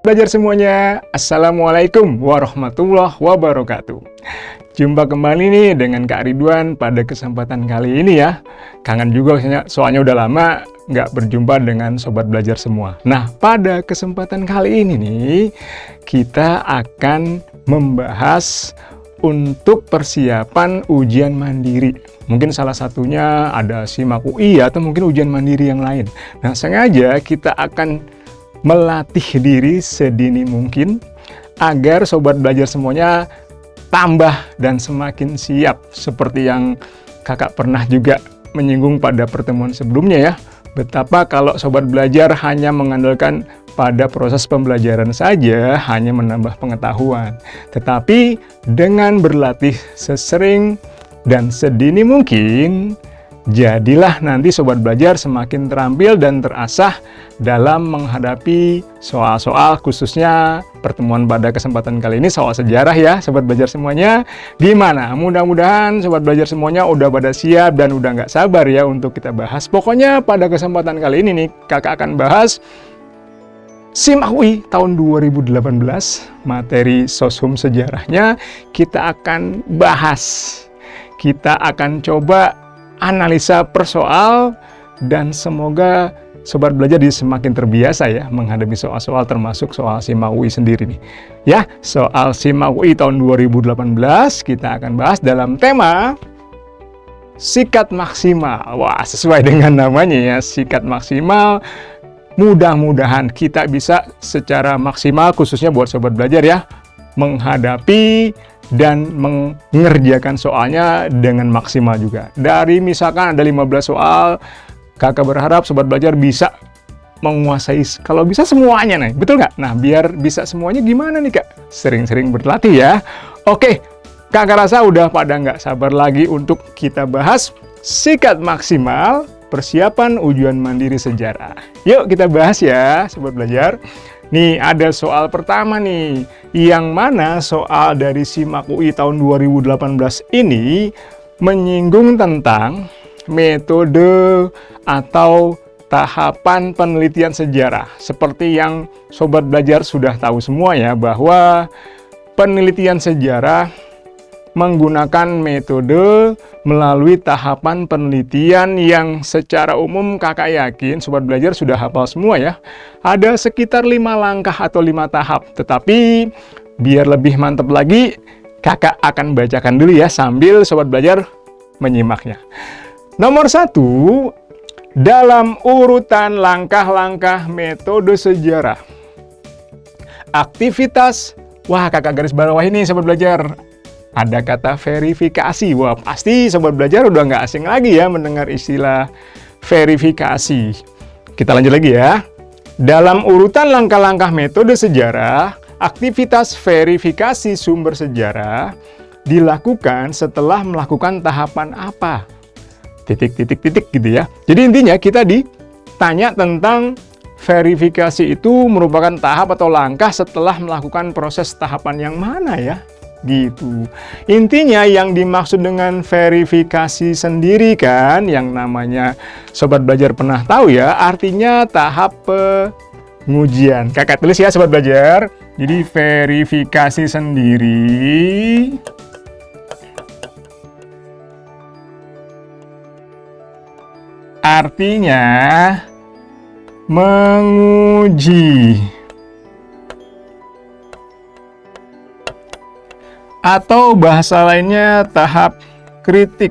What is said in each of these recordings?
Belajar semuanya, Assalamualaikum warahmatullahi wabarakatuh. Jumpa kembali nih dengan Kak Ridwan pada kesempatan kali ini ya. Kangen juga soalnya udah lama nggak berjumpa dengan sobat belajar semua. Nah, pada kesempatan kali ini nih, kita akan membahas untuk persiapan ujian mandiri. Mungkin salah satunya ada SIMAK UI atau mungkin ujian mandiri yang lain. Nah, sengaja kita akan melatih diri sedini mungkin agar sobat belajar semuanya tambah dan semakin siap, seperti yang kakak pernah juga menyinggung pada pertemuan sebelumnya ya, betapa kalau sobat belajar hanya mengandalkan pada proses pembelajaran saja hanya menambah pengetahuan, tetapi dengan berlatih sesering dan sedini mungkin, jadilah nanti sobat belajar semakin terampil dan terasah dalam menghadapi soal-soal, khususnya pertemuan pada kesempatan kali ini soal sejarah ya sobat belajar semuanya. Gimana? Mudah-mudahan sobat belajar semuanya udah pada siap dan udah nggak sabar ya untuk kita bahas. Pokoknya pada kesempatan kali ini nih kakak akan bahas SIMAK UI tahun 2018, materi Soshum sejarahnya kita akan bahas. Kita akan coba analisa persoal dan semoga sobat belajar jadi semakin terbiasa ya menghadapi soal-soal termasuk soal SIMAK UI sendiri nih. Ya, soal SIMAK UI tahun 2018 kita akan bahas dalam tema sikat maksimal. Wah, sesuai dengan namanya ya, sikat maksimal. Mudah-mudahan kita bisa secara maksimal khususnya buat sobat belajar ya menghadapi dan mengerjakan soalnya dengan maksimal juga. Dari misalkan ada 15 soal, kakak berharap sobat belajar bisa menguasai, kalau bisa semuanya nih, betul nggak? Nah, biar bisa semuanya gimana nih kak? Sering-sering berlatih ya. Oke, kakak rasa udah pada nggak sabar lagi untuk kita bahas sikat maksimal persiapan ujian mandiri sejarah. Yuk kita bahas ya sobat belajar. Nih ada soal pertama nih, yang mana soal dari SIMAK UI tahun 2018 ini menyinggung tentang metode atau tahapan penelitian sejarah. Seperti yang sobat belajar sudah tahu semua ya, bahwa penelitian sejarah menggunakan metode melalui tahapan penelitian yang secara umum kakak yakin sobat belajar sudah hafal semua ya. Ada sekitar 5 langkah atau 5 tahap. Tetapi biar lebih mantap lagi, kakak akan bacakan dulu ya sambil sobat belajar menyimaknya. Nomor 1, dalam urutan langkah-langkah metode sejarah. Aktivitas, wah kakak garis bawah ini sobat belajar. Ada kata verifikasi. Wah, pasti sobat belajar udah nggak asing lagi ya mendengar istilah verifikasi. Kita lanjut lagi ya. Dalam urutan langkah-langkah metode sejarah, aktivitas verifikasi sumber sejarah dilakukan setelah melakukan tahapan apa? Titik-titik-titik gitu ya. Jadi intinya kita ditanya tentang verifikasi itu merupakan tahap atau langkah setelah melakukan proses tahapan yang mana ya? Gitu. Intinya yang dimaksud dengan verifikasi sendiri kan yang namanya sobat belajar pernah tahu ya, artinya tahap pengujian. Kakak tulis ya sobat belajar. Jadi verifikasi sendiri artinya menguji atau bahasa lainnya tahap kritik.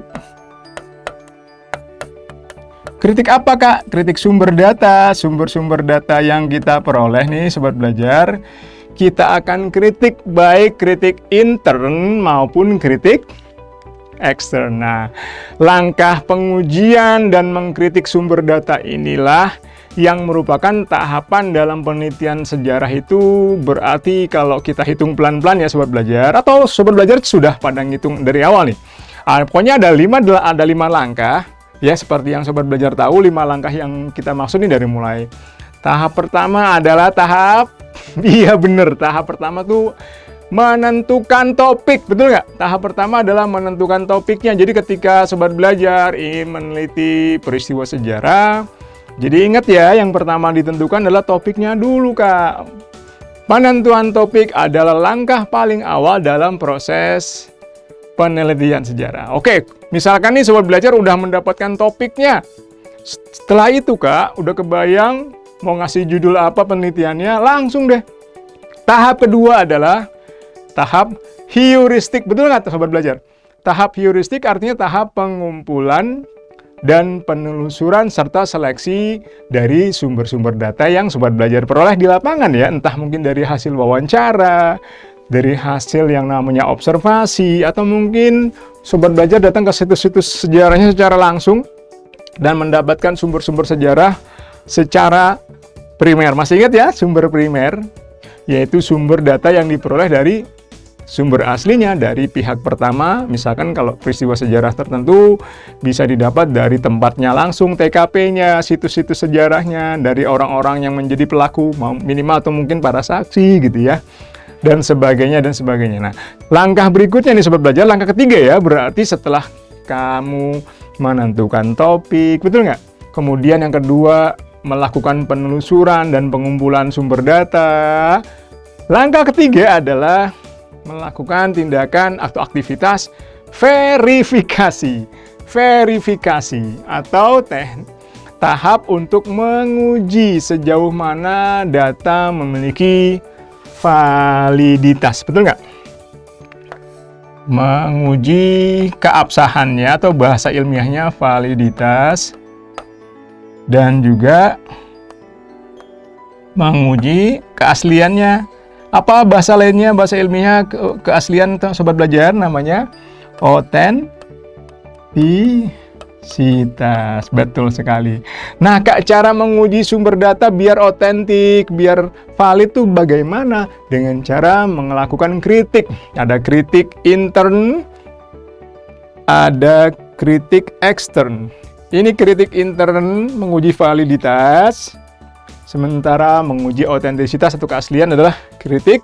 Kritik apa kak? Kritik sumber data, sumber-sumber data yang kita peroleh nih sobat belajar. Kita akan kritik baik kritik intern maupun kritik ekstern. Nah, langkah pengujian dan mengkritik sumber data inilah yang merupakan tahapan dalam penelitian sejarah. Itu berarti kalau kita hitung pelan-pelan ya sobat belajar, atau sobat belajar sudah pada ngitung dari awal nih. Pokoknya ada 5 langkah ya, seperti yang sobat belajar tahu 5 langkah yang kita maksud nih dari mulai. Tahap pertama adalah tahap, iya bener, tahap pertama tuh menentukan topik, betul nggak? Tahap pertama adalah menentukan topiknya. Jadi ketika sobat belajar ingin meneliti peristiwa sejarah, jadi ingat ya, yang pertama ditentukan adalah topiknya dulu kak. Penentuan topik adalah langkah paling awal dalam proses penelitian sejarah. Oke, misalkan nih sobat belajar udah mendapatkan topiknya. Setelah itu Kak, udah kebayang mau ngasih judul apa penelitiannya, langsung deh. Tahap kedua adalah tahap heuristik. Betul nggak sobat belajar? Tahap heuristik artinya tahap pengumpulan dan penelusuran serta seleksi dari sumber-sumber data yang sobat belajar peroleh di lapangan ya, entah mungkin dari hasil wawancara, dari hasil yang namanya observasi, atau mungkin sobat belajar datang ke situs-situs sejarahnya secara langsung dan mendapatkan sumber-sumber sejarah secara primer. Masih ingat ya sumber primer? Yaitu sumber data yang diperoleh dari sumber aslinya dari pihak pertama, misalkan kalau peristiwa sejarah tertentu bisa didapat dari tempatnya langsung, TKP-nya, situs-situs sejarahnya, dari orang-orang yang menjadi pelaku, minimal atau mungkin para saksi gitu ya, dan sebagainya dan sebagainya. Nah, langkah berikutnya nih sobat belajar, langkah ketiga ya, berarti setelah kamu menentukan topik, betul nggak? Kemudian yang kedua, melakukan penelusuran dan pengumpulan sumber data. Langkah ketiga adalah melakukan tindakan atau aktivitas verifikasi. Verifikasi atau tahap untuk menguji sejauh mana data memiliki validitas. Betul nggak? Menguji keabsahannya atau bahasa ilmiahnya validitas. Dan juga menguji keasliannya. Apa bahasa lainnya, bahasa ilmiah keaslian sobat belajar namanya otentisitas. Betul sekali. Nah Kak, cara menguji sumber data biar otentik, biar valid tuh bagaimana? Dengan cara melakukan kritik. Ada kritik intern, ada kritik ekstern. Ini kritik intern menguji validitas. Sementara menguji otentisitas atau keaslian adalah kritik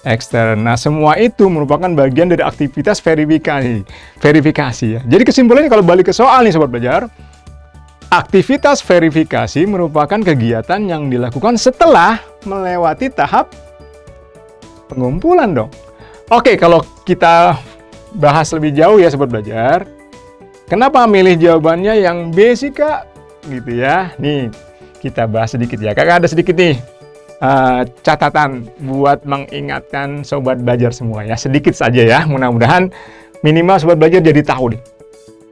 ekstern. Nah, semua itu merupakan bagian dari aktivitas verifikasi ya. Jadi kesimpulannya kalau balik ke soal nih sobat belajar, aktivitas verifikasi merupakan kegiatan yang dilakukan setelah melewati tahap pengumpulan dong. Oke, kalau kita bahas lebih jauh ya sobat belajar, kenapa milih jawabannya yang B sih Kak? Gitu ya. Nih, kita bahas sedikit ya. Kakak ada sedikit nih catatan buat mengingatkan sobat belajar semua ya. Sedikit saja ya. Mudah-mudahan minimal sobat belajar jadi tahu deh.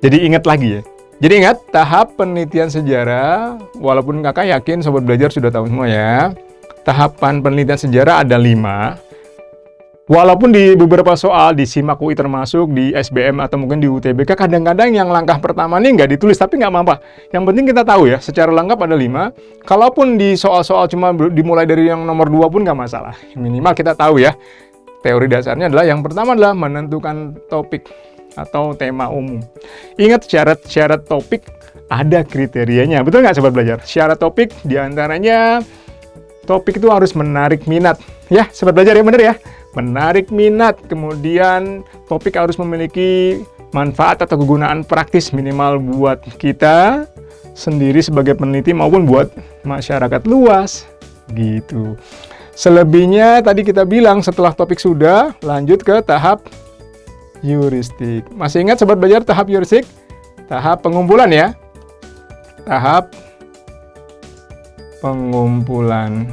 Jadi ingat lagi ya. Jadi ingat tahap penelitian sejarah. Walaupun kakak yakin sobat belajar sudah tahu semua ya. Tahapan penelitian sejarah ada 5. Walaupun di beberapa soal di SIMAK UI termasuk di SBM atau mungkin di UTBK kadang-kadang yang langkah pertama ini nggak ditulis, tapi nggak apa-apa. Yang penting kita tahu ya, secara lengkap ada 5. Kalaupun di soal-soal cuma dimulai dari yang nomor 2 pun nggak masalah. Minimal kita tahu ya. Teori dasarnya adalah yang pertama adalah menentukan topik atau tema umum. Ingat syarat-syarat topik ada kriterianya. Betul nggak sobat belajar? Syarat topik diantaranya topik itu harus menarik minat. Ya sobat belajar ya, bener ya. Menarik minat, kemudian topik harus memiliki manfaat atau kegunaan praktis minimal buat kita sendiri sebagai peneliti maupun buat masyarakat luas gitu. Selebihnya tadi kita bilang setelah topik sudah lanjut ke tahap heuristik. Masih ingat sobat belajar tahap heuristik? Tahap pengumpulan ya. Tahap pengumpulan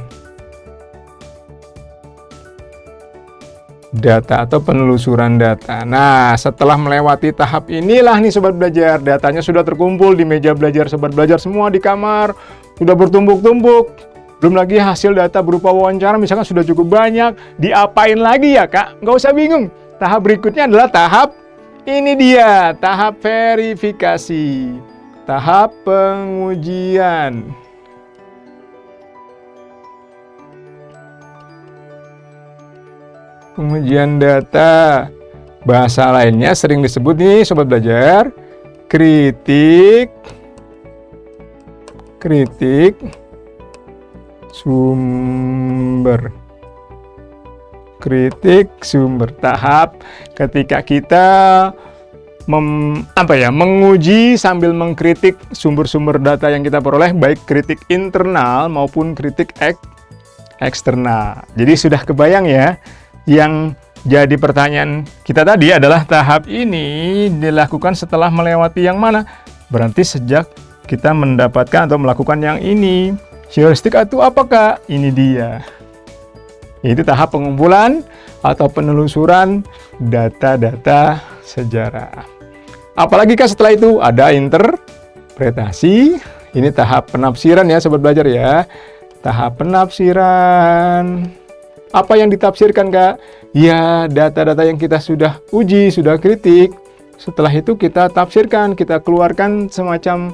data atau penelusuran data. Nah, setelah melewati tahap inilah nih sobat belajar, datanya sudah terkumpul di meja belajar sobat belajar semua di kamar, sudah bertumbuk-tumbuk. Belum lagi hasil data berupa wawancara misalkan sudah cukup banyak, diapain lagi ya Kak? Nggak usah bingung. Tahap berikutnya adalah tahap ini dia, tahap verifikasi, tahap pengujian. Pengujian data, bahasa lainnya sering disebut nih sobat belajar, kritik sumber. Kritik sumber, tahap ketika kita menguji sambil mengkritik sumber-sumber data yang kita peroleh, baik kritik internal maupun kritik eksternal. Jadi sudah kebayang ya, yang jadi pertanyaan kita tadi adalah tahap ini dilakukan setelah melewati yang mana? Berarti sejak kita mendapatkan atau melakukan yang ini. Heuristik itu apakah? Ini dia. Yaitu tahap pengumpulan atau penelusuran data-data sejarah. Apalagi kan setelah itu ada interpretasi. Ini tahap penafsiran ya sobat belajar ya. Tahap penafsiran. Apa yang ditafsirkan Kak? Ya, data-data yang kita sudah uji, sudah kritik. Setelah itu kita tafsirkan, kita keluarkan semacam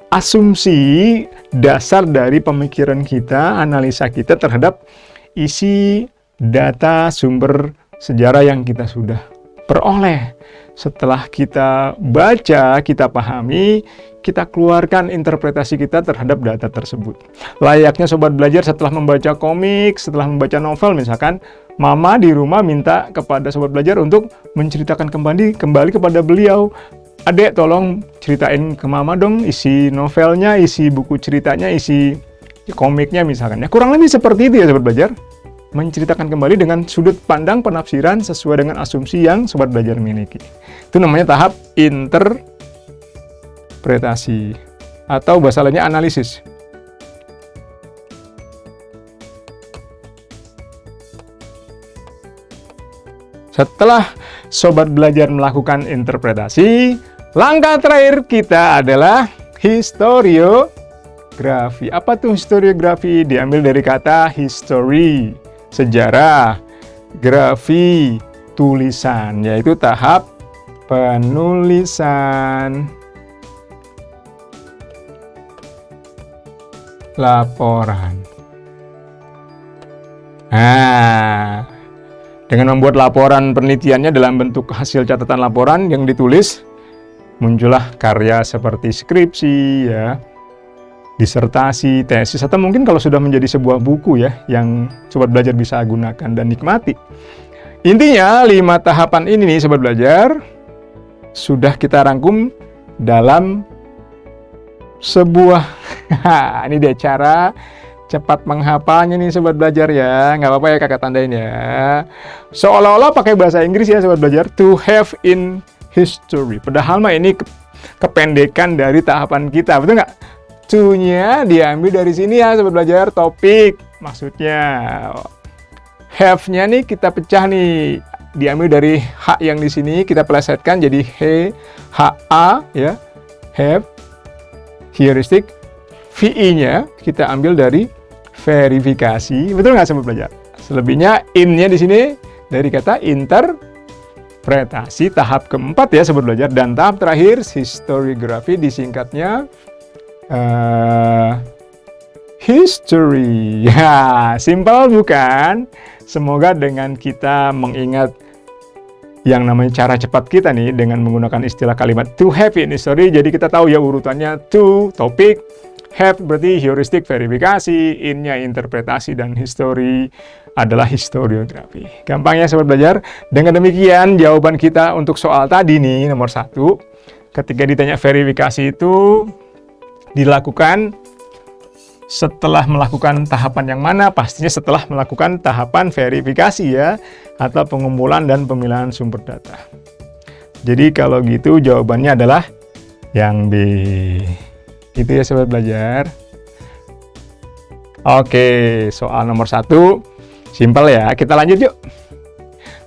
asumsi dasar dari pemikiran kita, analisa kita terhadap isi data sumber sejarah yang kita sudah peroleh. Setelah kita baca, kita pahami, kita keluarkan interpretasi kita terhadap data tersebut. Layaknya sobat belajar setelah membaca komik, setelah membaca novel misalkan, mama di rumah minta kepada sobat belajar untuk menceritakan kembali kepada beliau. Adek tolong ceritain ke mama dong isi novelnya, isi buku ceritanya, isi komiknya misalkan. Ya kurang lebih seperti itu ya sobat belajar. Menceritakan kembali dengan sudut pandang penafsiran sesuai dengan asumsi yang sobat belajar miliki. Itu namanya tahap interpretasi atau bahasa lainnya analisis. Setelah sobat belajar melakukan interpretasi, langkah terakhir kita adalah historiografi. Apa tuh historiografi? Diambil dari kata history, sejarah, grafi, tulisan, yaitu tahap penulisan laporan. Nah, dengan membuat laporan penelitiannya dalam bentuk hasil catatan laporan yang ditulis, muncullah karya seperti skripsi, ya, disertasi, tesis, atau mungkin kalau sudah menjadi sebuah buku ya, yang sobat belajar bisa gunakan dan nikmati. Intinya 5 tahapan ini nih sobat belajar sudah kita rangkum dalam sebuah ini dia cara cepat menghafalnya nih sobat belajar ya. Nggak apa-apa ya kakak tandain ya. Seolah-olah pakai bahasa Inggris ya sobat belajar, to have in history. Padahal mah ini kependekan dari tahapan kita, betul nggak? To-nya diambil dari sini ya sobat belajar, topik maksudnya. Have-nya nih kita pecah nih, diambil dari H yang di sini, kita plesetkan jadi H-A ya, have, heuristik. VI-nya kita ambil dari verifikasi, betul nggak sobat belajar? Selebihnya in-nya di sini dari kata interpretasi, tahap keempat ya sobat belajar. Dan tahap terakhir historiografi, disingkatnya history. Ya, simpel bukan? Semoga dengan kita mengingat yang namanya cara cepat kita nih dengan menggunakan istilah kalimat to have in history, jadi kita tahu ya urutannya. To, topik, have berarti heuristik, verifikasi, in-nya interpretasi, dan history adalah historiografi. Gampang ya sobat belajar? Dengan demikian jawaban kita untuk soal tadi nih, nomor 1. Ketika ditanya verifikasi itu dilakukan setelah melakukan tahapan yang mana? Pastinya setelah melakukan tahapan verifikasi ya, atau pengumpulan dan pemilahan sumber data. Jadi kalau gitu jawabannya adalah yang B. Itu ya sobat belajar. Oke, soal nomor 1 simpel ya, kita lanjut yuk.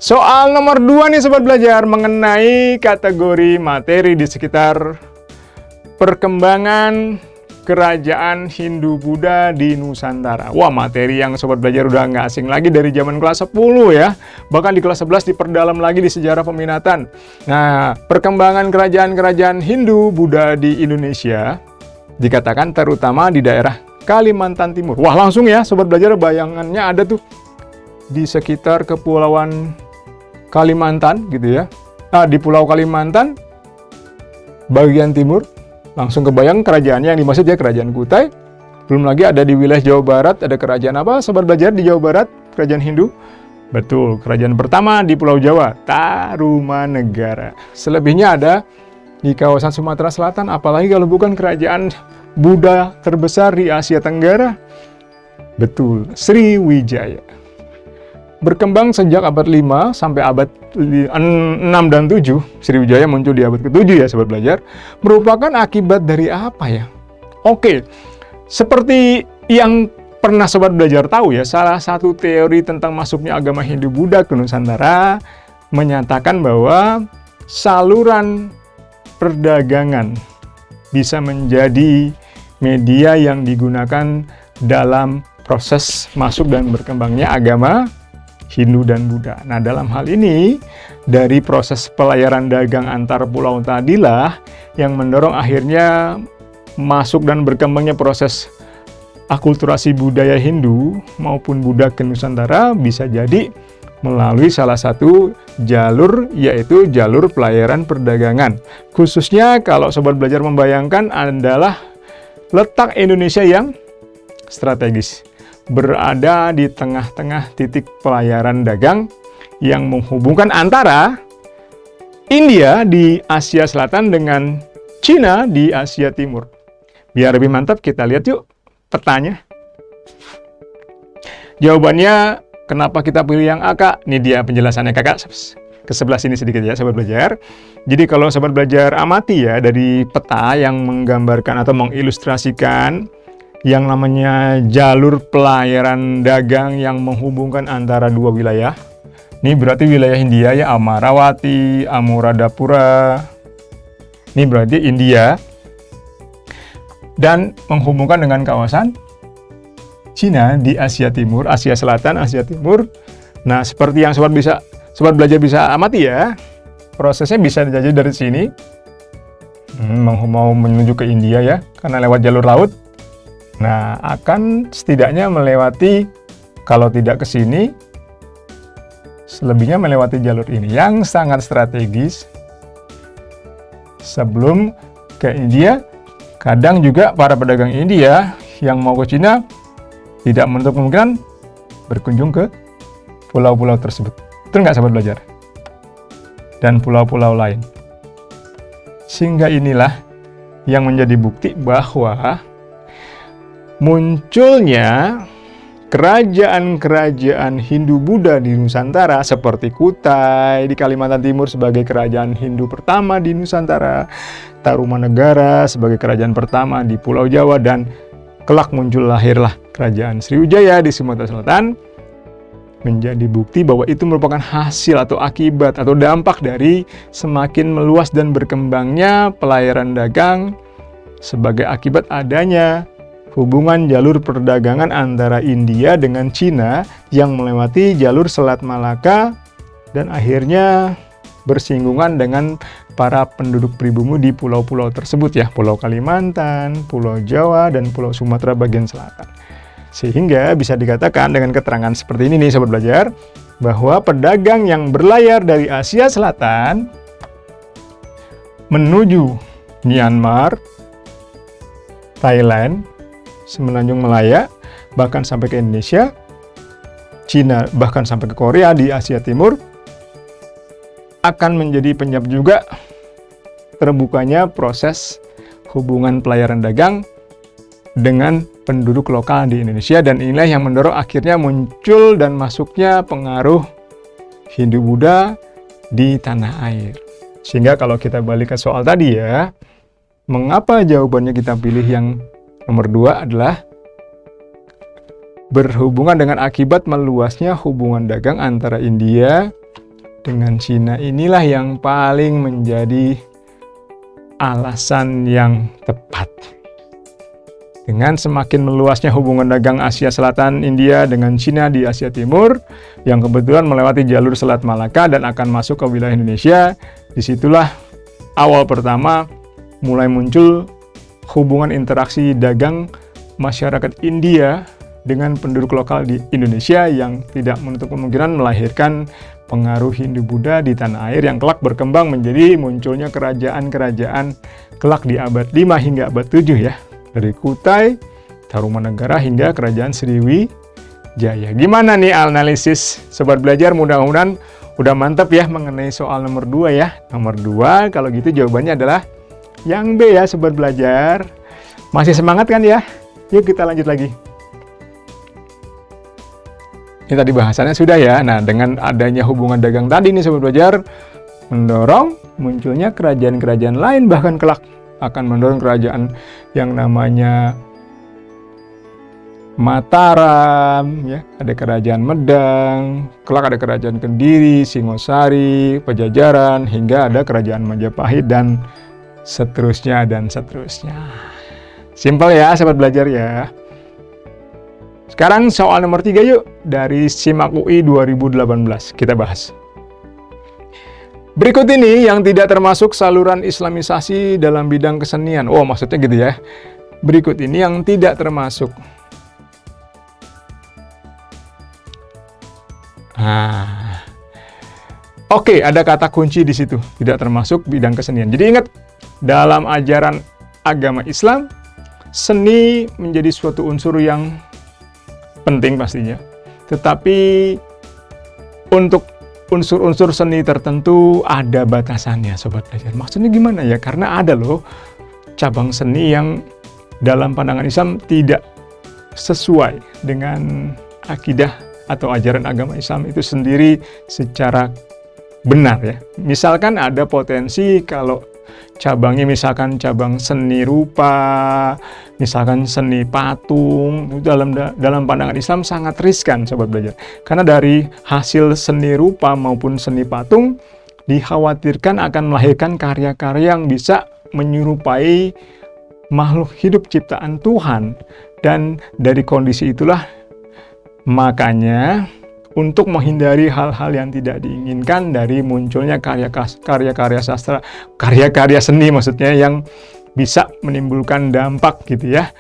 Soal nomor 2 nih sobat belajar, mengenai kategori materi di sekitar perkembangan kerajaan Hindu-Buddha di Nusantara. Wah, materi yang sobat belajar udah nggak asing lagi dari zaman kelas 10 ya. Bahkan di kelas 11 diperdalam lagi di sejarah peminatan. Nah, perkembangan kerajaan-kerajaan Hindu-Buddha di Indonesia dikatakan terutama di daerah Kalimantan Timur. Wah, langsung ya sobat belajar, bayangannya ada tuh di sekitar kepulauan Kalimantan gitu ya. Nah, di Pulau Kalimantan bagian timur, langsung kebayang kerajaannya yang dimaksud ya, kerajaan Kutai. Belum lagi ada di wilayah Jawa Barat, ada kerajaan apa sobat belajar di Jawa Barat? Kerajaan Hindu. Betul, kerajaan pertama di Pulau Jawa, Tarumanegara. Selebihnya ada di kawasan Sumatera Selatan, apalagi kalau bukan kerajaan Buddha terbesar di Asia Tenggara. Betul, Sriwijaya. Berkembang sejak abad 5 sampai abad 6 dan 7, Sriwijaya muncul di abad ke-7 ya Sobat Belajar, merupakan akibat dari apa ya? Oke, seperti yang pernah Sobat Belajar tahu ya, salah satu teori tentang masuknya agama Hindu-Buddha ke Nusantara menyatakan bahwa saluran perdagangan bisa menjadi media yang digunakan dalam proses masuk dan berkembangnya agama Hindu dan Buddha. Nah, dalam hal ini, dari proses pelayaran dagang antar pulau tadilah yang mendorong akhirnya masuk dan berkembangnya proses akulturasi budaya Hindu maupun Buddha ke Nusantara bisa jadi melalui salah satu jalur, yaitu jalur pelayaran perdagangan. Khususnya kalau Sobat Belajar membayangkan adalah letak Indonesia yang strategis, berada di tengah-tengah titik pelayaran dagang yang menghubungkan antara India di Asia Selatan dengan Cina di Asia Timur. Biar lebih mantap, kita lihat yuk petanya. Jawabannya, kenapa kita pilih yang A, Kak? Ini dia penjelasannya Kakak. Ke sebelah sini sedikit ya, Sobat Belajar. Jadi kalau Sobat Belajar amati ya, dari peta yang menggambarkan atau mengilustrasikan yang namanya jalur pelayaran dagang yang menghubungkan antara dua wilayah. Ini berarti wilayah India ya, Amarawati, Anuradhapura. Ini berarti India. Dan menghubungkan dengan kawasan Cina di Asia Timur, Asia Selatan, Asia Timur. Nah, seperti yang Sobat Belajar bisa amati ya, prosesnya bisa dijajah dari sini. Mau menuju ke India ya, karena lewat jalur laut. Nah, akan setidaknya melewati, kalau tidak ke sini, selebihnya melewati jalur ini yang sangat strategis. Sebelum ke India, kadang juga para pedagang India yang mau ke Cina tidak menutup kemungkinan berkunjung ke pulau-pulau tersebut. Betul nggak Sobat Belajar? Dan pulau-pulau lain. Sehingga inilah yang menjadi bukti bahwa munculnya kerajaan-kerajaan Hindu-Buddha di Nusantara seperti Kutai di Kalimantan Timur sebagai kerajaan Hindu pertama di Nusantara, Tarumanegara sebagai kerajaan pertama di Pulau Jawa, dan kelak lahirlah kerajaan Sriwijaya di Sumatera Selatan, menjadi bukti bahwa itu merupakan hasil atau akibat atau dampak dari semakin meluas dan berkembangnya pelayaran dagang sebagai akibat adanya hubungan jalur perdagangan antara India dengan Cina yang melewati jalur Selat Malaka dan akhirnya bersinggungan dengan para penduduk pribumi di pulau-pulau tersebut ya, Pulau Kalimantan, Pulau Jawa, dan Pulau Sumatera bagian selatan. Sehingga bisa dikatakan dengan keterangan seperti ini nih Sobat Belajar, bahwa pedagang yang berlayar dari Asia Selatan menuju Myanmar, Thailand, Semenanjung Malaya, bahkan sampai ke Indonesia, Cina, bahkan sampai ke Korea di Asia Timur, akan menjadi penyebab juga terbukanya proses hubungan pelayaran dagang dengan penduduk lokal di Indonesia, dan inilah yang mendorong akhirnya muncul dan masuknya pengaruh Hindu-Buddha di tanah air. Sehingga kalau kita balik ke soal tadi ya, mengapa jawabannya kita pilih yang nomor 2 adalah berhubungan dengan akibat meluasnya hubungan dagang antara India dengan Cina. Inilah yang paling menjadi alasan yang tepat. Dengan semakin meluasnya hubungan dagang Asia Selatan India dengan Cina di Asia Timur, yang kebetulan melewati jalur Selat Malaka dan akan masuk ke wilayah Indonesia, disitulah awal pertama mulai muncul hubungan interaksi dagang masyarakat India dengan penduduk lokal di Indonesia yang tidak menutup kemungkinan melahirkan pengaruh Hindu-Buddha di tanah air yang kelak berkembang menjadi munculnya kerajaan-kerajaan kelak di abad 5 hingga abad 7 ya. Dari Kutai, Tarumanegara hingga kerajaan Sriwijaya. Gimana nih analisis Sobat Belajar? Mudah-mudahan udah mantap ya mengenai soal nomor 2 ya. Nomor 2 kalau gitu jawabannya adalah yang B ya Sobat Belajar. Masih semangat kan ya? Yuk kita lanjut lagi. Ini tadi bahasannya sudah ya. Nah, dengan adanya hubungan dagang tadi nih Sobat Belajar, mendorong munculnya kerajaan-kerajaan lain, bahkan kelak akan mendorong kerajaan yang namanya Mataram, ya, ada kerajaan Medang, kelak ada kerajaan Kediri, Singosari, Pajajaran, hingga ada kerajaan Majapahit dan seterusnya dan seterusnya. Simpel ya Sobat Belajar ya. Sekarang soal nomor 3 yuk, dari SIMAK UI 2018 kita bahas. Berikut ini yang tidak termasuk saluran islamisasi dalam bidang kesenian. Oh, maksudnya gitu ya. Berikut ini yang tidak termasuk. Oke, ada kata kunci di situ, tidak termasuk bidang kesenian. Jadi ingat, dalam ajaran agama Islam, seni menjadi suatu unsur yang penting pastinya. Tetapi untuk unsur-unsur seni tertentu ada batasannya Sobat Belajar. Maksudnya gimana ya? Karena ada loh cabang seni yang dalam pandangan Islam tidak sesuai dengan akidah atau ajaran agama Islam itu sendiri secara benar ya. Misalkan ada potensi kalau cabangnya misalkan cabang seni rupa, misalkan seni patung, dalam pandangan Islam sangat riskan Sobat Belajar. Karena dari hasil seni rupa maupun seni patung dikhawatirkan akan melahirkan karya-karya yang bisa menyerupai makhluk hidup ciptaan Tuhan. Dan dari kondisi itulah makanya untuk menghindari hal-hal yang tidak diinginkan dari munculnya karya-karya sastra, karya-karya seni maksudnya yang bisa menimbulkan dampak gitu ya,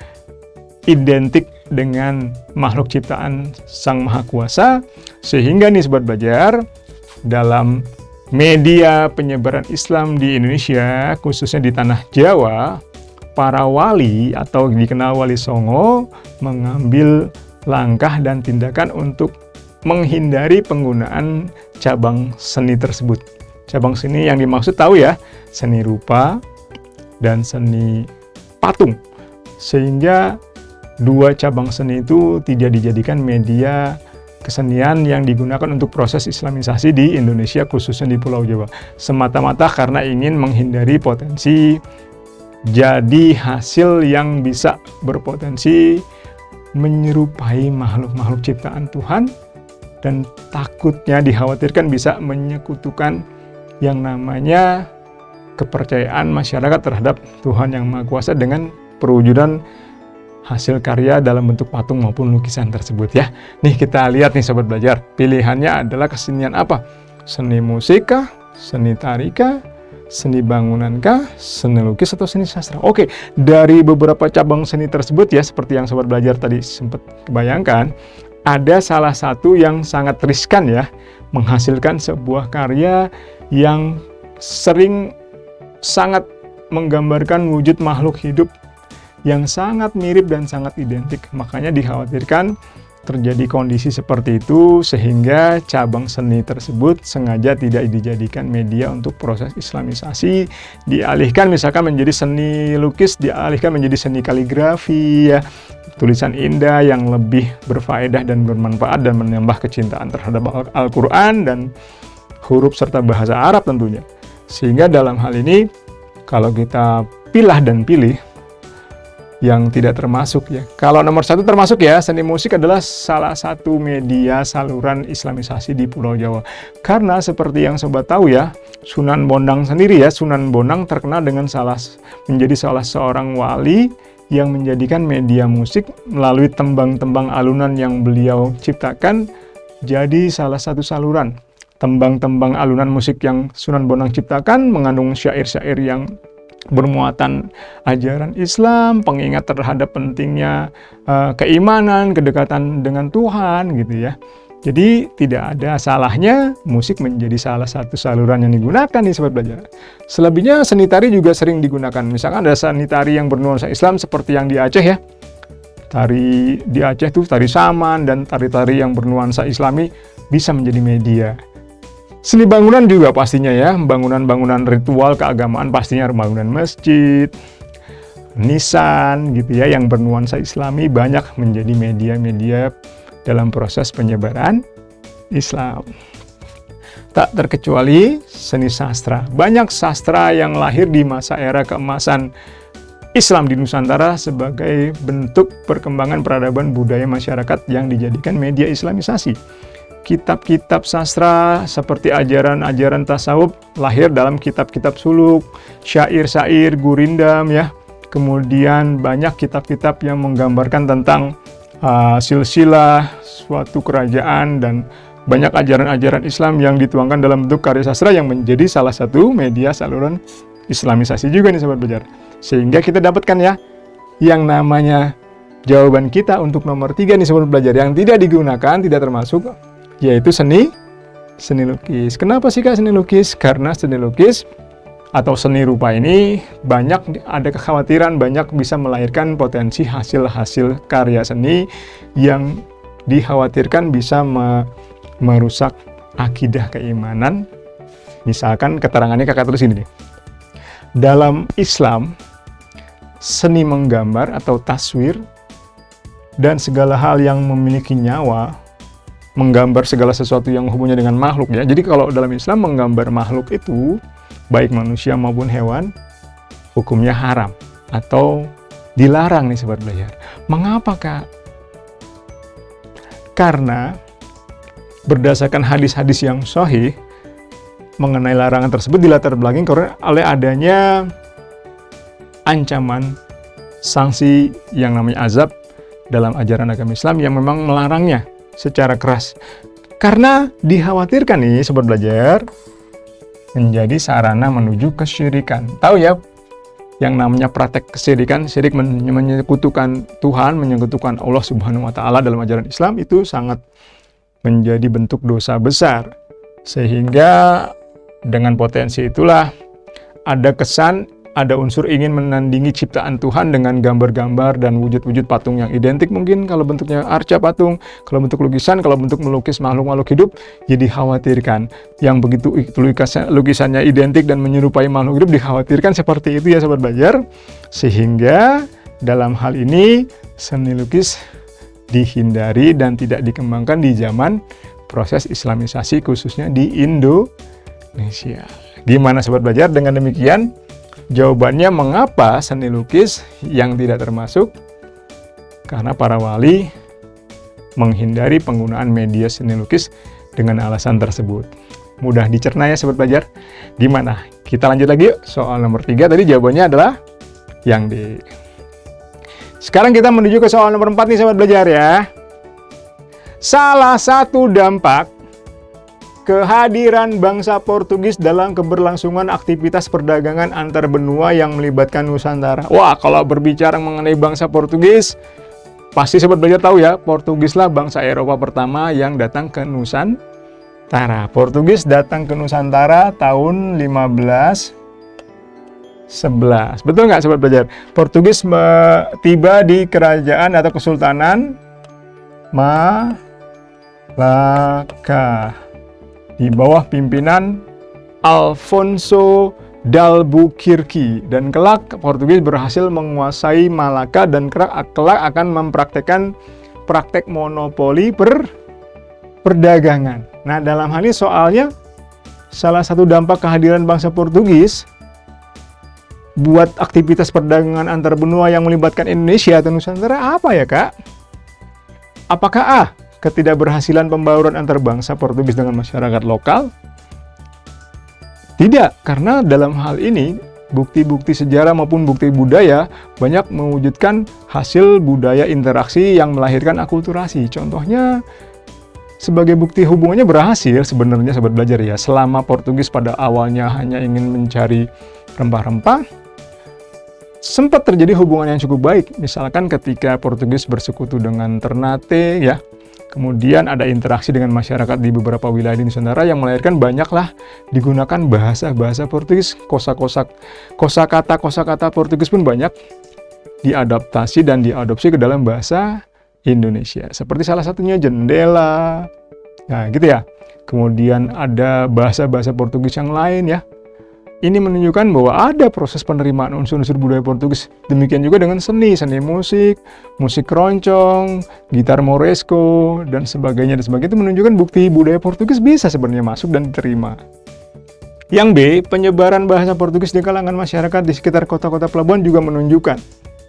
identik dengan makhluk ciptaan Sang Maha Kuasa, sehingga nih Sobat Belajar, dalam media penyebaran Islam di Indonesia, khususnya di tanah Jawa, para wali atau dikenal Wali Songo mengambil langkah dan tindakan untuk menghindari penggunaan cabang seni tersebut. Cabang seni yang dimaksud tahu ya, seni rupa dan seni patung. Sehingga dua cabang seni itu tidak dijadikan media kesenian yang digunakan untuk proses islamisasi di Indonesia, khususnya di Pulau Jawa. Semata-mata karena ingin menghindari potensi jadi hasil yang bisa berpotensi menyerupai makhluk-makhluk ciptaan Tuhan, dan takutnya dikhawatirkan bisa menyekutukan yang namanya kepercayaan masyarakat terhadap Tuhan yang Maha Kuasa dengan perwujudan hasil karya dalam bentuk patung maupun lukisan tersebut ya. Nih kita lihat nih Sobat Belajar, pilihannya adalah kesenian apa? Seni musik kah? Seni tari kah? Seni bangunan kah? Seni lukis atau seni sastra? Oke, dari beberapa cabang seni tersebut ya, seperti yang Sobat Belajar tadi sempat kebayangkan, ada salah satu yang sangat riskan ya, menghasilkan sebuah karya yang sering sangat menggambarkan wujud makhluk hidup yang sangat mirip dan sangat identik. Makanya dikhawatirkan terjadi kondisi seperti itu, sehingga cabang seni tersebut sengaja tidak dijadikan media untuk proses islamisasi, dialihkan misalkan menjadi seni lukis, dialihkan menjadi seni kaligrafi ya, tulisan indah yang lebih berfaedah dan bermanfaat dan menambah kecintaan terhadap Al-Quran dan huruf serta bahasa Arab tentunya. Sehingga dalam hal ini kalau kita pilah dan pilih yang tidak termasuk ya. Kalau nomor 1 termasuk ya, seni musik adalah salah satu media saluran islamisasi di Pulau Jawa. Karena seperti yang Sobat tahu ya, Sunan Bonang sendiri ya, Sunan Bonang terkenal dengan menjadi salah seorang wali yang menjadikan media musik melalui tembang-tembang alunan yang beliau ciptakan jadi salah satu saluran. Tembang-tembang alunan musik yang Sunan Bonang ciptakan mengandung syair-syair yang bermuatan ajaran Islam, pengingat terhadap pentingnya keimanan, kedekatan dengan Tuhan gitu ya. Jadi tidak ada salahnya musik menjadi salah satu saluran yang digunakan nih Sobat Belajar. Selebihnya seni tari juga sering digunakan. Misalkan ada seni tari yang bernuansa Islam seperti yang di Aceh ya. Tari di Aceh tuh tari saman dan tari-tari yang bernuansa Islami bisa menjadi media. Seni bangunan juga pastinya ya, bangunan-bangunan ritual keagamaan pastinya bangunan masjid, nisan gitu ya, yang bernuansa Islami banyak menjadi media-media dalam proses penyebaran Islam. Tak terkecuali seni sastra. Banyak sastra yang lahir di masa era keemasan Islam di Nusantara sebagai bentuk perkembangan peradaban budaya masyarakat yang dijadikan media islamisasi. Kitab-kitab sastra seperti ajaran-ajaran tasawuf lahir dalam kitab-kitab suluk, syair-syair, gurindam ya. Kemudian banyak kitab-kitab yang menggambarkan tentang silsilah suatu kerajaan, dan banyak ajaran-ajaran Islam yang dituangkan dalam bentuk karya sastra yang menjadi salah satu media saluran islamisasi juga nih Sobat Belajar. Sehingga kita dapatkan ya yang namanya jawaban kita untuk nomor 3 nih Sobat Belajar, yang tidak digunakan, tidak termasuk, yaitu seni lukis. Kenapa sih Kak seni lukis? Karena seni lukis atau seni rupa ini banyak ada kekhawatiran banyak bisa melahirkan potensi hasil-hasil karya seni yang dikhawatirkan bisa merusak akidah keimanan. Misalkan keterangannya Kakak tulis ini nih. Dalam Islam, seni menggambar atau taswir dan segala hal yang memiliki nyawa, menggambar segala sesuatu yang hubungannya dengan makhluk ya. Jadi kalau dalam Islam menggambar makhluk itu, baik manusia maupun hewan, hukumnya haram atau dilarang nih Sobat Belajar. Mengapa Kak? Karena berdasarkan hadis-hadis yang sahih mengenai larangan tersebut dilatar belakangi oleh adanya ancaman sanksi yang namanya azab dalam ajaran agama Islam yang memang melarangnya secara keras. Karena dikhawatirkan nih Sobat Belajar menjadi sarana menuju kesyirikan. Tahu ya yang namanya praktek kesyirikan, syirik menyekutukan Tuhan, menyekutukan Allah Subhanahu wa taala dalam ajaran Islam itu sangat menjadi bentuk dosa besar. Sehingga dengan potensi itulah ada kesan, ada unsur ingin menandingi ciptaan Tuhan dengan gambar-gambar dan wujud-wujud patung yang identik, mungkin kalau bentuknya arca patung, kalau bentuk lukisan, kalau bentuk melukis makhluk-makhluk hidup, jadi dikhawatirkan yang begitu lukisannya identik dan menyerupai makhluk hidup dikhawatirkan seperti itu ya Sobat Belajar. Sehingga dalam hal ini seni lukis dihindari dan tidak dikembangkan di zaman proses islamisasi khususnya di Indonesia. Gimana Sobat Belajar? Dengan demikian jawabannya mengapa seni lukis yang tidak termasuk? Karena para wali menghindari penggunaan media seni lukis dengan alasan tersebut. Mudah dicerna ya Sobat Belajar. Gimana? Kita lanjut lagi yuk. Soal nomor 3 tadi jawabannya adalah yang D. Sekarang kita menuju ke soal nomor 4 nih Sobat Belajar ya. Salah satu dampak kehadiran bangsa Portugis dalam keberlangsungan aktivitas perdagangan antar benua yang melibatkan Nusantara. Wah, kalau berbicara mengenai bangsa Portugis, pasti Sobat Belajar tahu ya, Portugis lah bangsa Eropa pertama yang datang ke Nusantara. Portugis datang ke Nusantara tahun 1511. Betul nggak Sobat Belajar? Portugis tiba di kerajaan atau kesultanan Malaka di bawah pimpinan Alfonso d'Albuquerque, dan kelak Portugis berhasil menguasai Malaka dan kelak akan mempraktekkan praktek monopoli perdagangan. Nah, dalam hal ini soalnya salah satu dampak kehadiran bangsa Portugis buat aktivitas perdagangan antar benua yang melibatkan Indonesia atau Nusantara apa ya Kak? Apakah A, ketidakberhasilan pembauran antar bangsa Portugis dengan masyarakat lokal? Tidak, karena dalam hal ini bukti-bukti sejarah maupun bukti budaya banyak mewujudkan hasil budaya interaksi yang melahirkan akulturasi. Contohnya sebagai bukti hubungannya berhasil sebenarnya Sobat Belajar ya. Selama Portugis pada awalnya hanya ingin mencari rempah-rempah, sempat terjadi hubungan yang cukup baik. Misalkan ketika Portugis bersekutu dengan Ternate ya, kemudian ada interaksi dengan masyarakat di beberapa wilayah di Nusantara yang melahirkan banyaklah digunakan bahasa-bahasa Portugis, kosakata Portugis pun banyak diadaptasi dan diadopsi ke dalam bahasa Indonesia. Seperti salah satunya jendela. Nah, gitu ya. Kemudian ada bahasa-bahasa Portugis yang lain ya. ini menunjukkan bahwa ada proses penerimaan unsur-unsur budaya Portugis. Demikian juga dengan seni musik, musik keroncong, gitar moresco, dan sebagainya. Itu menunjukkan bukti budaya Portugis bisa sebenarnya masuk dan diterima. Yang B, penyebaran bahasa Portugis di kalangan masyarakat di sekitar kota-kota pelabuhan juga menunjukkan,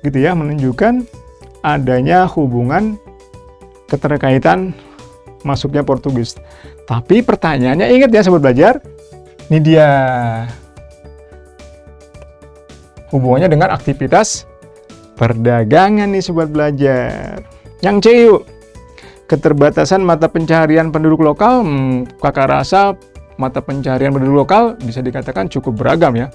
menunjukkan adanya hubungan keterkaitan masuknya Portugis. Tapi pertanyaannya, ingat ya sobat belajar, ini dia hubungannya dengan aktivitas perdagangan nih sobat belajar. Yang C yuk, keterbatasan mata pencaharian penduduk lokal. Kakak rasa mata pencaharian penduduk lokal bisa dikatakan cukup beragam ya,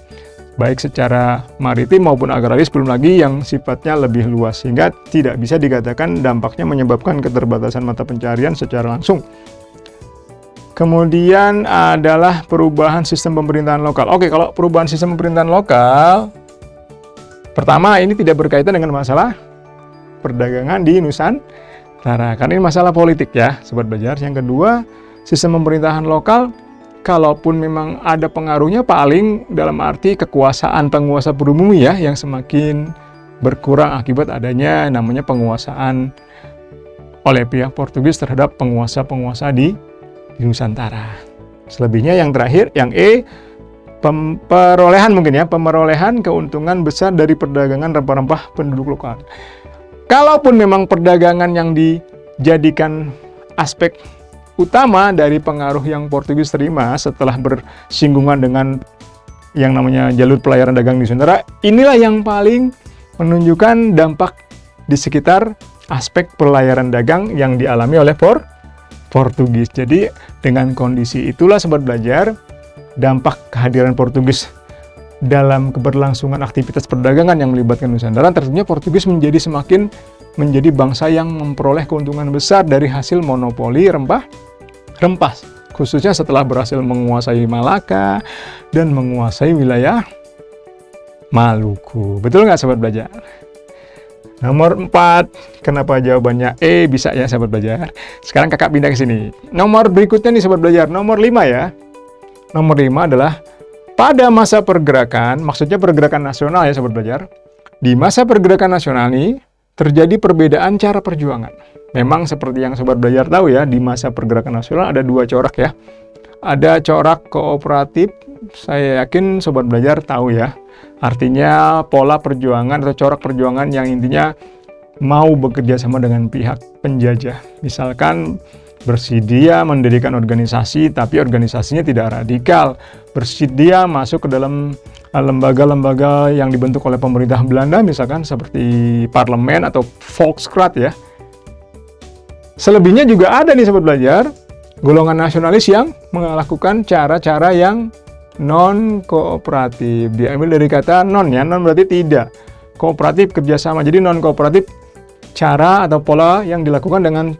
baik secara maritim maupun agraris, belum lagi yang sifatnya lebih luas, sehingga tidak bisa dikatakan dampaknya menyebabkan keterbatasan mata pencaharian secara langsung. Kemudian adalah perubahan sistem pemerintahan lokal. Oke, kalau perubahan sistem pemerintahan lokal, pertama ini tidak berkaitan dengan masalah perdagangan di Nusantara, karena ini masalah politik ya sobat belajar. Yang kedua, sistem pemerintahan lokal kalaupun memang ada pengaruhnya, paling dalam arti kekuasaan penguasa pribumi ya, yang semakin berkurang akibat adanya namanya penguasaan oleh pihak Portugis terhadap penguasa-penguasa di Nusantara. Selebihnya yang terakhir, yang E, perolehan mungkin ya, pemerolehan keuntungan besar dari perdagangan rempah-rempah penduduk lokal. Kalaupun memang perdagangan yang dijadikan aspek utama dari pengaruh yang Portugis terima setelah bersinggungan dengan yang namanya jalur pelayaran dagang di Nusantara, inilah yang paling menunjukkan dampak di sekitar aspek pelayaran dagang yang dialami oleh Portugis. Jadi dengan kondisi itulah sobat belajar, dampak kehadiran Portugis dalam keberlangsungan aktivitas perdagangan yang melibatkan Nusantara, tentunya Portugis semakin menjadi bangsa yang memperoleh keuntungan besar dari hasil monopoli rempah, khususnya setelah berhasil menguasai Malaka dan menguasai wilayah Maluku. Betul nggak sobat belajar? Nomor 4, kenapa jawabannya E? Bisa ya sahabat belajar. Sekarang kakak pindah ke sini. Nomor berikutnya nih sahabat belajar, nomor 5 ya. Nomor 5 adalah pada masa pergerakan, maksudnya pergerakan nasional ya sahabat belajar. Di masa pergerakan nasional nih, terjadi perbedaan cara perjuangan. Memang seperti yang sobat belajar tahu ya, di masa pergerakan nasional ada 2 corak ya. Ada corak kooperatif, saya yakin sobat belajar tahu ya. Artinya pola perjuangan atau corak perjuangan yang intinya mau bekerja sama dengan pihak penjajah. Misalkan bersedia mendirikan organisasi, tapi organisasinya tidak radikal. Bersedia masuk ke dalam lembaga-lembaga yang dibentuk oleh pemerintah Belanda, misalkan seperti parlemen atau Volkskrant ya. Selebihnya juga ada nih sobat belajar, golongan nasionalis yang melakukan cara-cara yang non-kooperatif. Diambil dari kata non ya, non berarti tidak. Kooperatif kerjasama, jadi non-kooperatif cara atau pola yang dilakukan dengan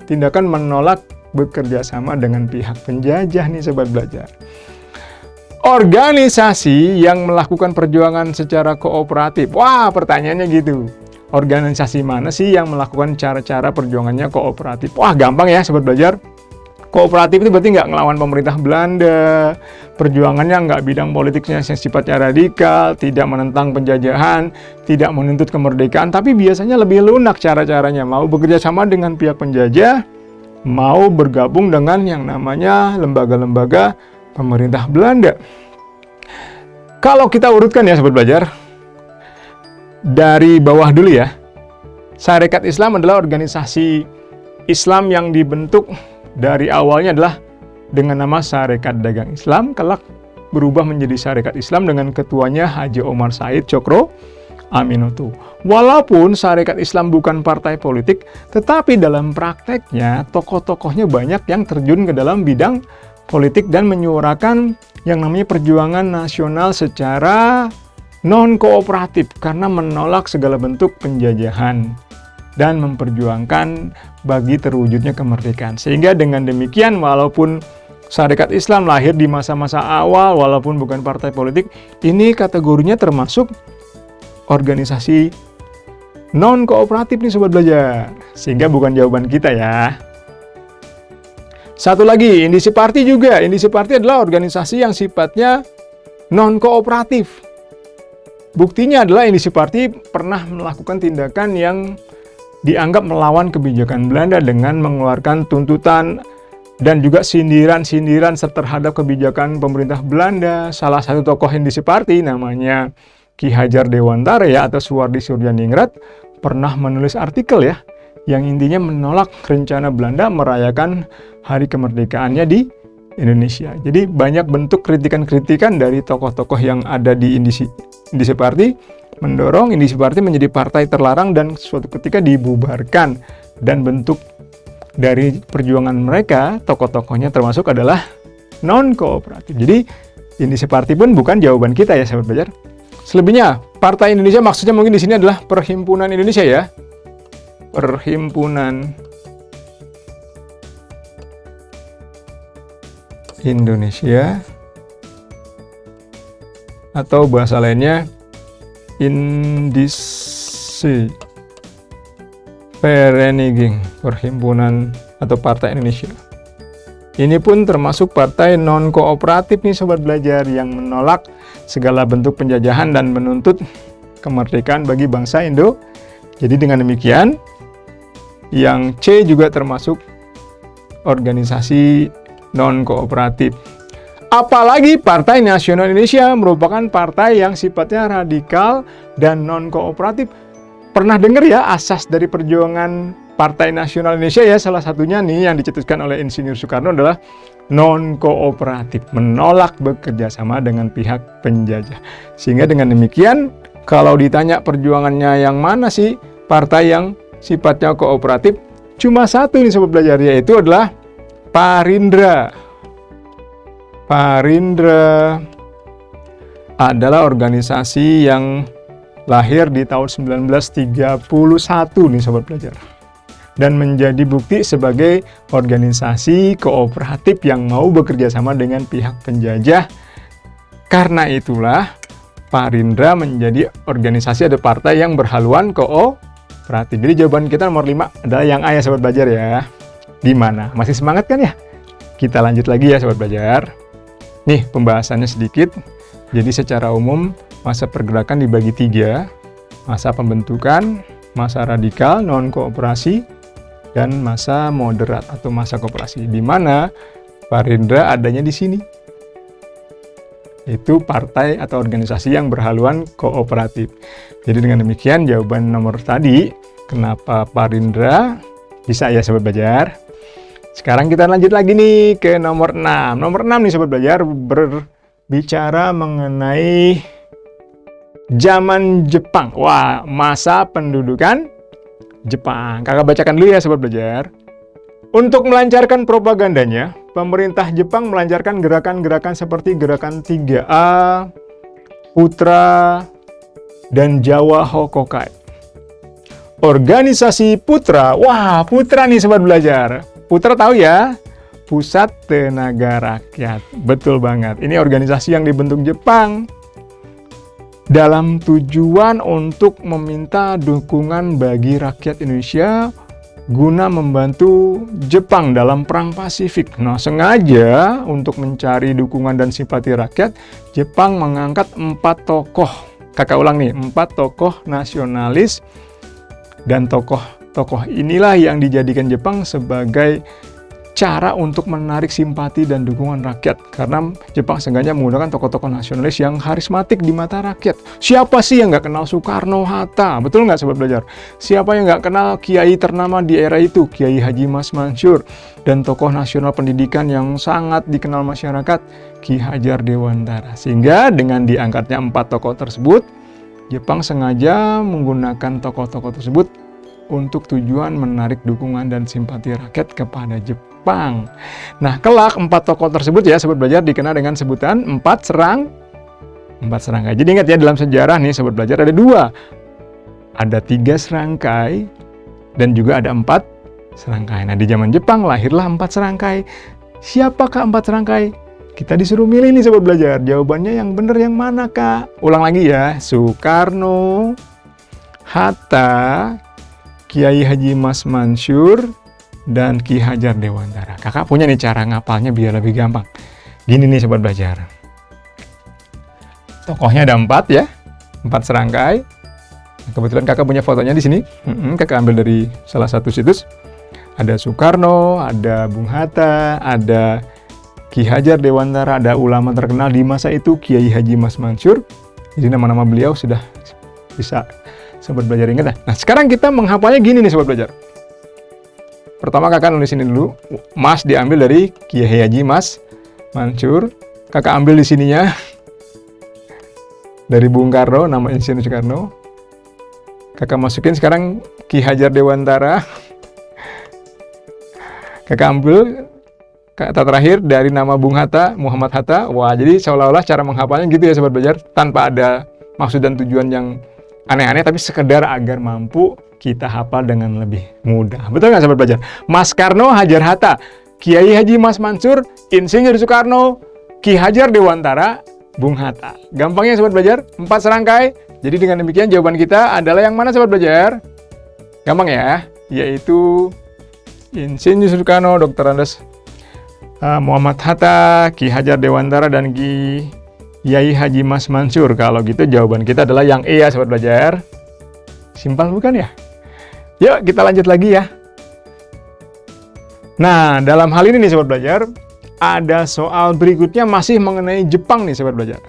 tindakan menolak bekerja sama dengan pihak penjajah nih sobat belajar. Organisasi yang melakukan perjuangan secara kooperatif. Wah, pertanyaannya gitu. Organisasi mana sih yang melakukan cara-cara perjuangannya kooperatif? Wah, gampang ya sobat belajar. Kooperatif itu berarti nggak ngelawan pemerintah Belanda, perjuangannya nggak bidang politiknya yang sifatnya radikal, tidak menentang penjajahan, tidak menuntut kemerdekaan, tapi biasanya lebih lunak cara-caranya, mau bekerja sama dengan pihak penjajah, mau bergabung dengan yang namanya lembaga-lembaga pemerintah Belanda. Kalau kita urutkan ya sobat belajar, dari bawah dulu ya, Sarekat Islam adalah organisasi Islam yang dibentuk dari awalnya adalah dengan nama Sarekat Dagang Islam, kelak berubah menjadi Sarekat Islam dengan ketuanya Haji Omar Said Cokro Aminoto. Walaupun Sarekat Islam bukan partai politik, tetapi dalam prakteknya tokoh-tokohnya banyak yang terjun ke dalam bidang politik dan menyuarakan yang namanya perjuangan nasional secara non-kooperatif karena menolak segala bentuk penjajahan dan memperjuangkan bagi terwujudnya kemerdekaan. Sehingga dengan demikian, walaupun Sarekat Islam lahir di masa-masa awal, walaupun bukan partai politik, ini kategorinya termasuk organisasi non-kooperatif nih sobat belajar. Sehingga bukan jawaban kita ya. Satu lagi, Indisi Party juga. Indisi Party adalah organisasi yang sifatnya non-kooperatif. Buktinya adalah Indisi Party pernah melakukan tindakan yang dianggap melawan kebijakan Belanda dengan mengeluarkan tuntutan dan juga sindiran-sindiran terhadap kebijakan pemerintah Belanda. Salah satu tokoh Indisi Party namanya Ki Hajar Dewantara ya, atau Suwardi Suryaningrat, pernah menulis artikel ya yang intinya menolak rencana Belanda merayakan hari kemerdekaannya di Indonesia. Jadi banyak bentuk kritikan-kritikan dari tokoh-tokoh yang ada di Indisi Party mendorong Indisi Party menjadi partai terlarang dan suatu ketika dibubarkan. Dan bentuk dari perjuangan mereka, tokoh-tokohnya termasuk adalah non-kooperatif. Jadi Indisi Party pun bukan jawaban kita ya sahabat belajar. Selebihnya, Partai Indonesia maksudnya mungkin di sini adalah Perhimpunan Indonesia ya. Perhimpunan Indonesia, atau bahasa lainnya Indische Vereniging, Perhimpunan atau Partai Indonesia. Ini pun termasuk partai non-kooperatif nih sobat belajar, yang menolak segala bentuk penjajahan dan menuntut kemerdekaan bagi bangsa Indo. Jadi dengan demikian, yang C juga termasuk organisasi non-kooperatif. Apalagi Partai Nasional Indonesia merupakan partai yang sifatnya radikal dan non-kooperatif. Pernah dengar ya asas dari perjuangan Partai Nasional Indonesia ya, salah satunya nih yang dicetuskan oleh Insinyur Soekarno adalah non-kooperatif, menolak bekerja sama dengan pihak penjajah. Sehingga dengan demikian, kalau ditanya perjuangannya yang mana sih partai yang sifatnya kooperatif, cuma satu nih sobat belajar, yaitu adalah Parindra. Parindra adalah organisasi yang lahir di tahun 1931 nih sobat belajar, dan menjadi bukti sebagai organisasi kooperatif yang mau bekerja sama dengan pihak penjajah. Karena itulah Parindra menjadi organisasi atau partai yang berhaluan kooperatif. Jadi jawaban kita nomor 5 adalah yang A ya sobat belajar ya. Gimana? Masih semangat kan ya? Kita lanjut lagi ya sobat belajar. Nih pembahasannya sedikit. Jadi secara umum masa pergerakan dibagi 3. Masa pembentukan, masa radikal, non-kooperasi, dan masa moderat atau masa kooperasi. Di mana Parindra adanya di sini. Itu partai atau organisasi yang berhaluan kooperatif. Jadi dengan demikian jawaban nomor tadi, kenapa Parindra, bisa ya sobat belajar. Sekarang kita lanjut lagi nih ke nomor 6. Nomor 6 nih sobat belajar, berbicara mengenai zaman Jepang. Wah, masa pendudukan Jepang. Kakak bacakan dulu ya sobat belajar. Untuk melancarkan propagandanya, pemerintah Jepang melancarkan gerakan-gerakan seperti gerakan 3A, Putra, dan Jawa Hokokai. Organisasi Putra, wah Putra nih sobat belajar. Putra tahu ya? Pusat Tenaga Rakyat. Betul banget. Ini organisasi yang dibentuk Jepang dalam tujuan untuk meminta dukungan bagi rakyat Indonesia guna membantu Jepang dalam Perang Pasifik. Nah, sengaja untuk mencari dukungan dan simpati rakyat, Jepang mengangkat 4 tokoh. Kakak ulang nih, 4 tokoh nasionalis, dan tokoh inilah yang dijadikan Jepang sebagai cara untuk menarik simpati dan dukungan rakyat. Karena Jepang sengaja menggunakan tokoh-tokoh nasionalis yang karismatik di mata rakyat. Siapa sih yang nggak kenal Soekarno, Hatta? Betul nggak sobat belajar? Siapa yang nggak kenal kiai ternama di era itu? Kiai Haji Mas Mansur. Dan tokoh nasional pendidikan yang sangat dikenal masyarakat, Ki Hajar Dewantara. Sehingga dengan diangkatnya 4 tokoh tersebut, Jepang sengaja menggunakan tokoh-tokoh tersebut untuk tujuan menarik dukungan dan simpati rakyat kepada Jepang. Nah, kelak 4 tokoh tersebut ya sobat belajar dikenal dengan sebutan 4 serangkai. Jadi ingat ya, dalam sejarah nih sobat belajar ada 2. Ada 3 serangkai dan juga ada 4 serangkai. Nah, di zaman Jepang lahirlah 4 serangkai. Siapakah 4 serangkai? Kita disuruh milih nih sobat belajar. Jawabannya yang benar yang mana, Kak? Ulang lagi ya. Soekarno, Hatta, Kiai Haji Mas Mansur, dan Ki Hajar Dewantara. Kakak punya nih cara ngapalnya biar lebih gampang. Gini nih sobat belajar. Tokohnya ada 4 ya, 4 serangkai. Kebetulan kakak punya fotonya di sini. Kakak ambil dari salah satu situs. Ada Soekarno, ada Bung Hatta, ada Ki Hajar Dewantara, ada ulama terkenal di masa itu Kiai Haji Mas Mansur. Jadi nama-nama beliau sudah bisa sobat belajar ingat. Nah, sekarang kita menghafalnya gini nih sobat belajar. Pertama kakak nulis ini dulu. Mas diambil dari Kiai Haji Mas Mansur. Kakak ambil di sininya dari Bung Karno, nama Insinyur Soekarno. Kakak masukin sekarang Ki Hajar Dewantara. Kakak ambil kata terakhir dari nama Bung Hatta, Muhammad Hatta. Wah, jadi seolah-olah cara menghafalnya gitu ya sobat belajar, tanpa ada maksud dan tujuan yang aneh-aneh, tapi sekedar agar mampu kita hafal dengan lebih mudah. Betul nggak sobat belajar? Mas Karno, Hajar Hatta, Kiai Haji Mas Mansur, Insinyur Soekarno, Ki Hajar Dewantara, Bung Hatta. Gampangnya sobat belajar, 4 serangkai. Jadi dengan demikian jawaban kita adalah yang mana sobat belajar? Gampang ya, yaitu Insinyur Soekarno, Dr. Andes Muhammad Hatta, Ki Hajar Dewantara, dan Kiai Haji Mas Mansur. Kalau gitu jawaban kita adalah yang E ya sobat belajar. Simpel bukan ya? Yuk kita lanjut lagi ya. Nah, dalam hal ini nih sobat belajar, ada soal berikutnya masih mengenai Jepang nih sobat belajar.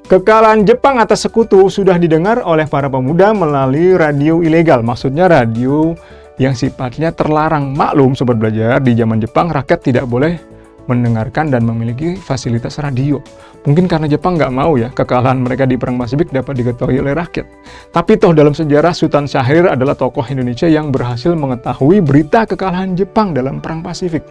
Kekalahan Jepang atas sekutu sudah didengar oleh para pemuda melalui radio ilegal. Maksudnya radio yang sifatnya terlarang. Maklum sobat belajar, di zaman Jepang rakyat tidak boleh mendengarkan dan memiliki fasilitas radio. Mungkin karena Jepang nggak mau ya kekalahan mereka di Perang Pasifik dapat diketahui oleh rakyat. Tapi toh dalam sejarah Sultan Syahrir adalah tokoh Indonesia yang berhasil mengetahui berita kekalahan Jepang dalam Perang Pasifik.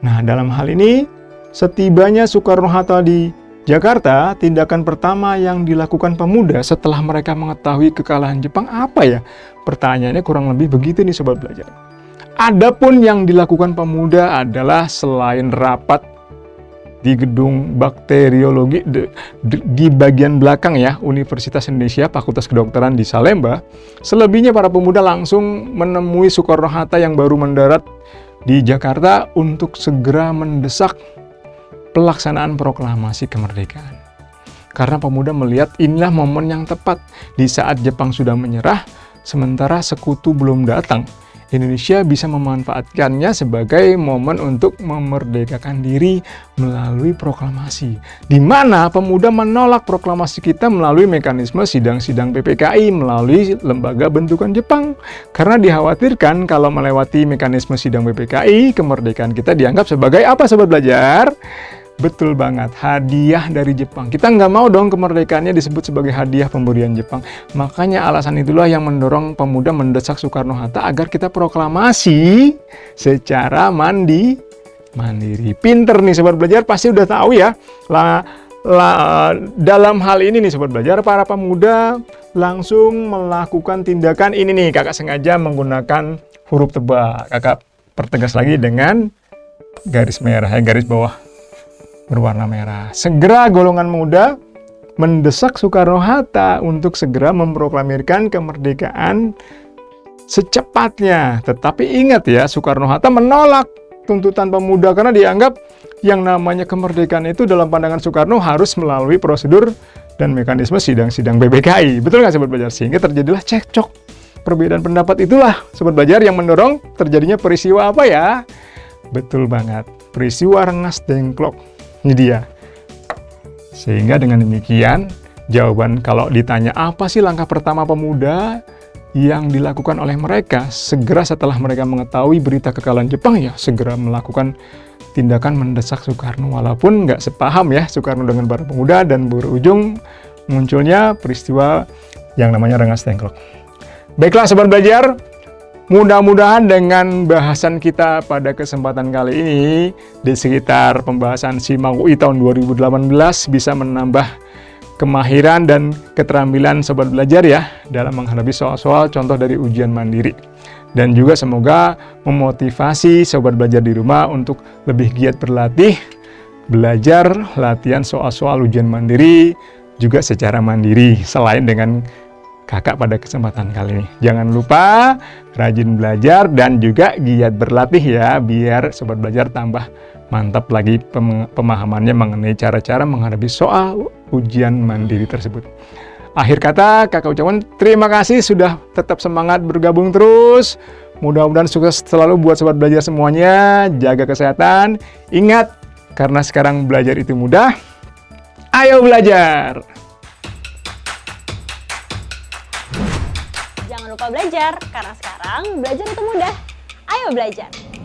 Nah, dalam hal ini, setibanya Soekarno-Hatta di Jakarta, tindakan pertama yang dilakukan pemuda setelah mereka mengetahui kekalahan Jepang apa ya? Pertanyaannya kurang lebih begitu nih sobat belajar. Adapun yang dilakukan pemuda adalah selain rapat di gedung bakteriologi di bagian belakang ya Universitas Indonesia Fakultas Kedokteran di Salemba, selebihnya para pemuda langsung menemui Soekarno-Hatta yang baru mendarat di Jakarta untuk segera mendesak pelaksanaan proklamasi kemerdekaan. Karena pemuda melihat inilah momen yang tepat di saat Jepang sudah menyerah, sementara sekutu belum datang. Indonesia bisa memanfaatkannya sebagai momen untuk memerdekakan diri melalui proklamasi. Di mana pemuda menolak proklamasi kita melalui mekanisme sidang-sidang PPKI melalui lembaga bentukan Jepang. Karena dikhawatirkan kalau melewati mekanisme sidang PPKI, kemerdekaan kita dianggap sebagai apa sobat belajar? Betul banget, hadiah dari Jepang. Kita nggak mau dong kemerdekaannya disebut sebagai hadiah pemberian Jepang. Makanya alasan itulah yang mendorong pemuda mendesak Soekarno-Hatta agar kita proklamasi secara mandiri. Pinter nih sobat belajar, pasti udah tahu ya. Dalam hal ini nih sobat belajar, para pemuda langsung melakukan tindakan ini nih. Kakak sengaja menggunakan huruf tebal. Kakak pertegas lagi dengan garis merah, garis bawah berwarna merah. Segera golongan muda mendesak Soekarno-Hatta untuk segera memproklamirkan kemerdekaan secepatnya. Tetapi ingat ya, Soekarno-Hatta menolak tuntutan pemuda karena dianggap yang namanya kemerdekaan itu dalam pandangan Soekarno harus melalui prosedur dan mekanisme sidang-sidang PPKI. Betul nggak sobat belajar? Sehingga terjadilah cekcok. Perbedaan pendapat itulah sobat belajar yang mendorong terjadinya peristiwa apa ya? Betul banget, peristiwa Rengas Dengklok. Ini dia. Sehingga dengan demikian, jawaban kalau ditanya apa sih langkah pertama pemuda yang dilakukan oleh mereka segera setelah mereka mengetahui berita kekalahan Jepang, ya segera melakukan tindakan mendesak Soekarno. Walaupun nggak sepaham ya Soekarno dengan para pemuda, dan berujung munculnya peristiwa yang namanya Rengas Dengklok. Baiklah sobat belajar, mudah-mudahan dengan bahasan kita pada kesempatan kali ini di sekitar pembahasan SIMAK UI tahun 2018 bisa menambah kemahiran dan keterampilan sobat belajar ya dalam menghadapi soal-soal contoh dari ujian mandiri. Dan juga semoga memotivasi sobat belajar di rumah untuk lebih giat berlatih, belajar latihan soal-soal ujian mandiri juga secara mandiri selain dengan kakak pada kesempatan kali ini. Jangan lupa rajin belajar dan juga giat berlatih ya, biar sobat belajar tambah mantap lagi pemahamannya mengenai cara-cara menghadapi soal ujian mandiri tersebut. Akhir kata, kakak ucapkan terima kasih sudah tetap semangat bergabung terus. Mudah-mudahan sukses selalu buat sobat belajar semuanya. Jaga kesehatan. Ingat, karena sekarang belajar itu mudah. Ayo belajar! Jangan lupa belajar, karena sekarang belajar itu mudah. Ayo belajar!